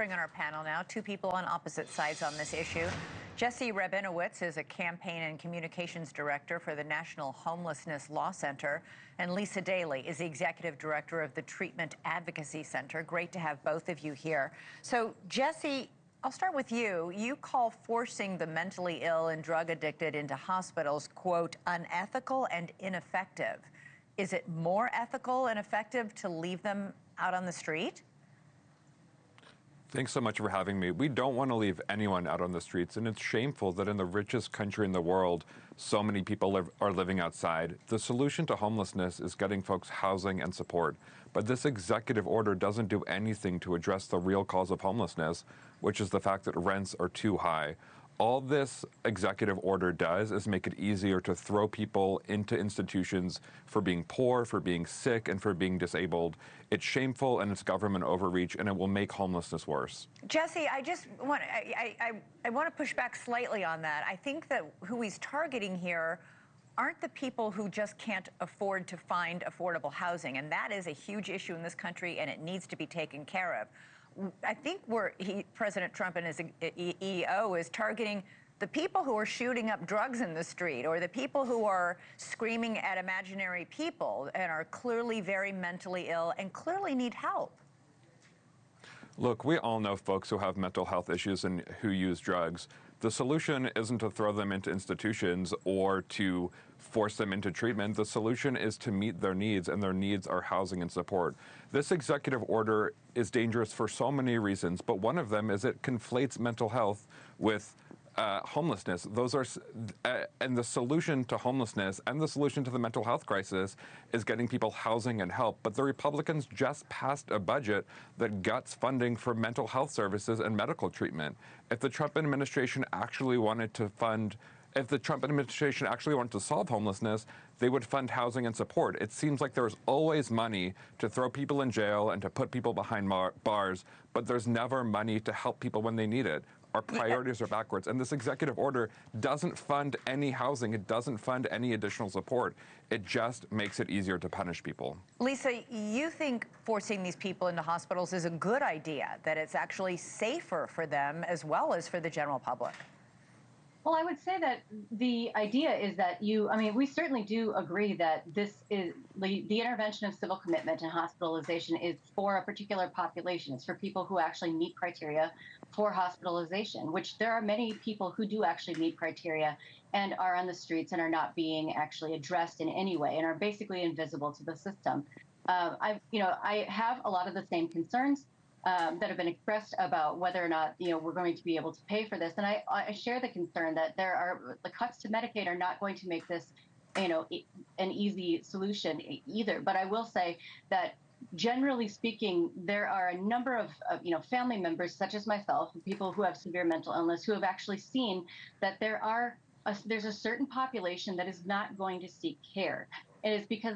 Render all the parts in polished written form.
bring on our panel now two people on opposite sides on this issue. Jesse Rabinowitz is a campaign and communications director for the National Homelessness Law Center, and Lisa Dailey is the executive director of the Treatment Advocacy Center. Great to have both of you here. So, Jesse, I'll start with you. You call forcing the mentally ill and drug addicted into hospitals, quote, unethical and ineffective. Is it more ethical and effective to leave them out on the street? Thanks so much for having me. We don't want to leave anyone out on the streets, and it's shameful that in the richest country in the world, so many people are living outside. The solution to homelessness is getting folks housing and support, but this executive order doesn't do anything to address the real cause of homelessness, which is the fact that rents are too high. All this executive order does is make it easier to throw people into institutions for being poor, for being sick, and for being disabled. It's shameful and it's government overreach, and it will make homelessness worse. Jesse, I want to push back slightly on that. I think that who he's targeting here aren't the people who just can't afford to find affordable housing, and that is a huge issue in this country, and it needs to be taken care of. I think President Trump and his EO is targeting the people who are shooting up drugs in the street, or the people who are screaming at imaginary people and are clearly very mentally ill and clearly need help. Look, we all know folks who have mental health issues and who use drugs. The solution isn't to throw them into institutions or to force them into treatment. The solution is to meet their needs, and their needs are housing and support. This executive order is dangerous for so many reasons, but one of them is it conflates mental health with homelessness. And the solution to homelessness and the solution to the mental health crisis is getting people housing and help. But the Republicans just passed a budget that guts funding for mental health services and medical treatment. If the Trump administration actually wanted to solve homelessness, they would fund housing and support. It seems like there's always money to throw people in jail and to put people behind bars, but there's never money to help people when they need it. Our priorities are backwards, and this executive order doesn't fund any housing. It doesn't fund any additional support. It just makes it easier to punish people. Lisa, you think forcing these people into hospitals is a good idea, that it's actually safer for them as well as for the general public? Well, I would say that the idea is that we certainly do agree that this is the intervention of civil commitment and hospitalization is for a particular population. It's for people who actually meet criteria for hospitalization, which there are many people who do actually meet criteria and are on the streets and are not being actually addressed in any way and are basically invisible to the system. I have a lot of the same concerns that have been expressed about whether or not we're going to be able to pay for this, and I share the concern that the cuts to Medicaid are not going to make this an easy solution either. But I will say that generally speaking, there are a number of family members such as myself, people who have severe mental illness, who have actually seen that there's a certain population that is not going to seek care. It is because,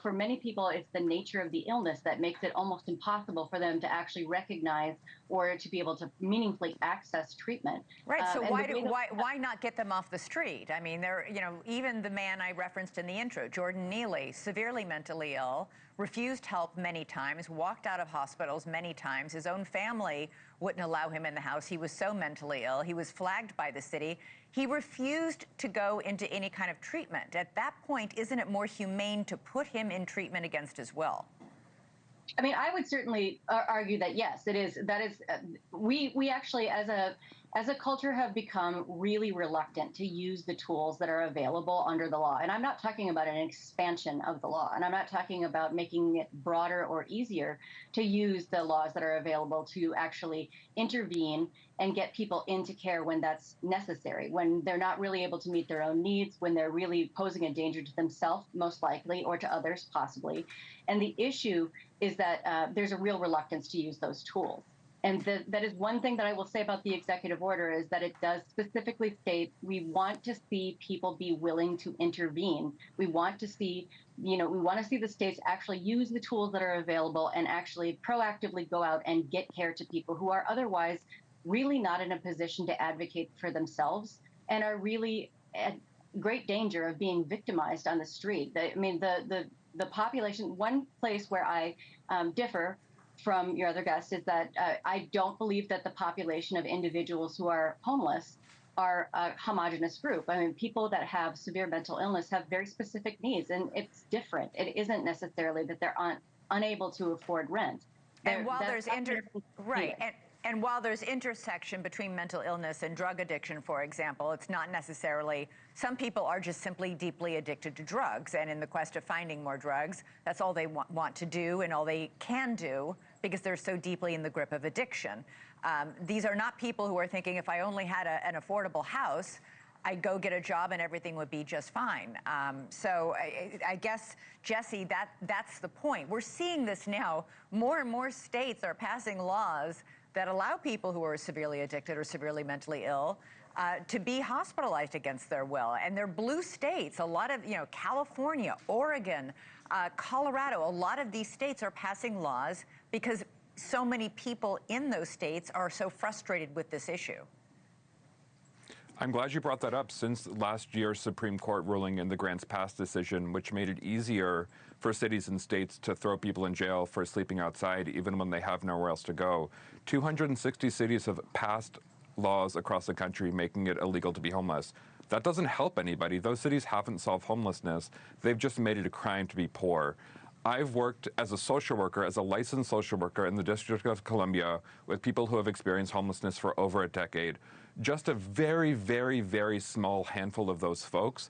for many people, it's the nature of the illness that makes it almost impossible for them to actually recognize or to be able to meaningfully access treatment. Right. So why not get them off the street? I mean, even the man I referenced in the intro, Jordan Neely, severely mentally ill, refused help many times, walked out of hospitals many times. His own family wouldn't allow him in the house. He was so mentally ill. He was flagged by the city. He refused to go into any kind of treatment. At that point, isn't it more humane to put him in treatment against his will? I mean, I would certainly argue that, yes, it is. That is, we actually, as a culture, have become really reluctant to use the tools that are available under the law. And I'm not talking about an expansion of the law, and I'm not talking about making it broader or easier to use the laws that are available to actually intervene and get people into care when that's necessary, when they're not really able to meet their own needs, when they're really posing a danger to themselves, most likely, or to others, possibly. And the issue is that there's a real reluctance to use those tools. And that is one thing that I will say about the executive order, is that it does specifically state we want to see people be willing to intervene. We want to see, the states actually use the tools that are available and actually proactively go out and get care to people who are otherwise really not in a position to advocate for themselves and are really at great danger of being victimized on the street. I mean, the population, one place where I differ from your other guest is that I don't believe that the population of individuals who are homeless are a homogenous group. I mean, people that have severe mental illness have very specific needs, and it's different. It isn't necessarily that they're unable to afford rent. And while there's and while there's intersection between mental illness and drug addiction, for example, it's not necessarily, some people are just simply deeply addicted to drugs, and in the quest of finding more drugs, that's all they want to do and all they can do because they're so deeply in the grip of addiction. These are not people who are thinking, if I only had an affordable house, I'd go get a job and everything would be just fine. So I guess, Jesse, that's the point. We're seeing this now. More and more states are passing laws that allow people who are severely addicted or severely mentally ill to be hospitalized against their will. And they're blue states. A lot of, California, Oregon, Colorado, a lot of these states are passing laws because so many people in those states are so frustrated with this issue. I'm glad you brought that up. Since last year's Supreme Court ruling in the Grants Pass decision, which made it easier for cities and states to throw people in jail for sleeping outside even when they have nowhere else to go, 260 cities have passed laws across the country making it illegal to be homeless. That doesn't help anybody. Those cities haven't solved homelessness. They've just made it a crime to be poor. I've worked as a social worker, as a licensed social worker in the District of Columbia with people who have experienced homelessness for over a decade. Just a very, very, very small handful of those folks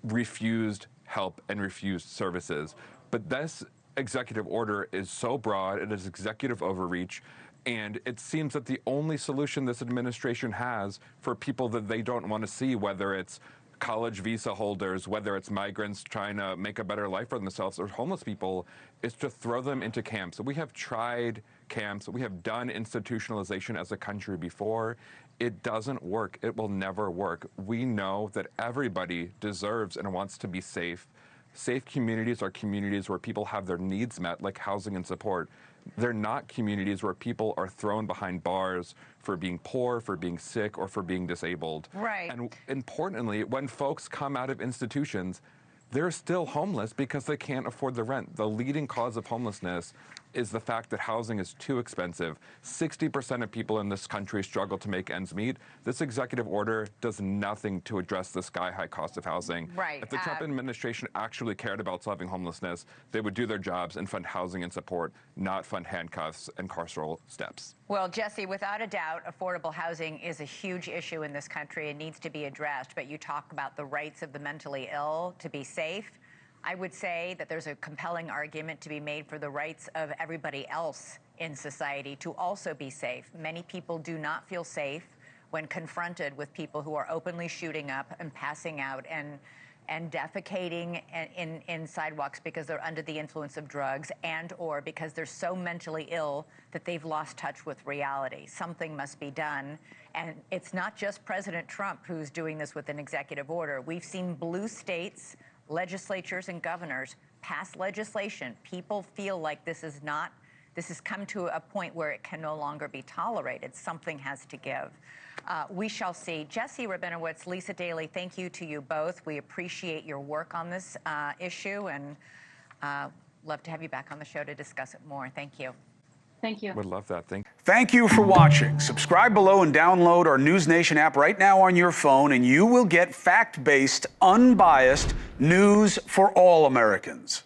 refused help and refused services. But this executive order is so broad, it is executive overreach, and it seems that the only solution this administration has for people that they don't want to see, whether it's college visa holders, whether it's migrants trying to make a better life for themselves, or homeless people, is to throw them into camps. We have tried camps. We have done institutionalization as a country before. It doesn't work. It will never work. We know that everybody deserves and wants to be safe. Safe communities are communities where people have their needs met, like housing and support. They're not communities where people are thrown behind bars for being poor, for being sick, or for being disabled. Right. And importantly, when folks come out of institutions, they're still homeless because they can't afford the rent. The leading cause of homelessness is the fact that housing is too expensive. 60% of people in this country struggle to make ends meet. This executive order does nothing to address the sky-high cost of housing. Right. If the Trump administration actually cared about solving homelessness, they would do their jobs and fund housing and support, not fund handcuffs and carceral steps. Well, Jesse, without a doubt, affordable housing is a huge issue in this country and needs to be addressed. But you talk about the rights of the mentally ill to be safe. I would say that there's a compelling argument to be made for the rights of everybody else in society to also be safe. Many people do not feel safe when confronted with people who are openly shooting up and passing out and defecating in sidewalks because they're under the influence of drugs and or because they're so mentally ill that they've lost touch with reality. Something must be done. And it's not just President Trump who's doing this with an executive order. We've seen blue states, legislatures and governors pass legislation. People feel like this has come to a point where it can no longer be tolerated. Something has to give. We shall see. Jesse Rabinowitz, Lisa Dailey, thank you to you both. We appreciate your work on this issue and love to have you back on the show to discuss it more. Thank you. Thank you. Would love that. Thank you for watching. Subscribe below and download our NewsNation app right now on your phone, and you will get fact-based, unbiased news for all Americans.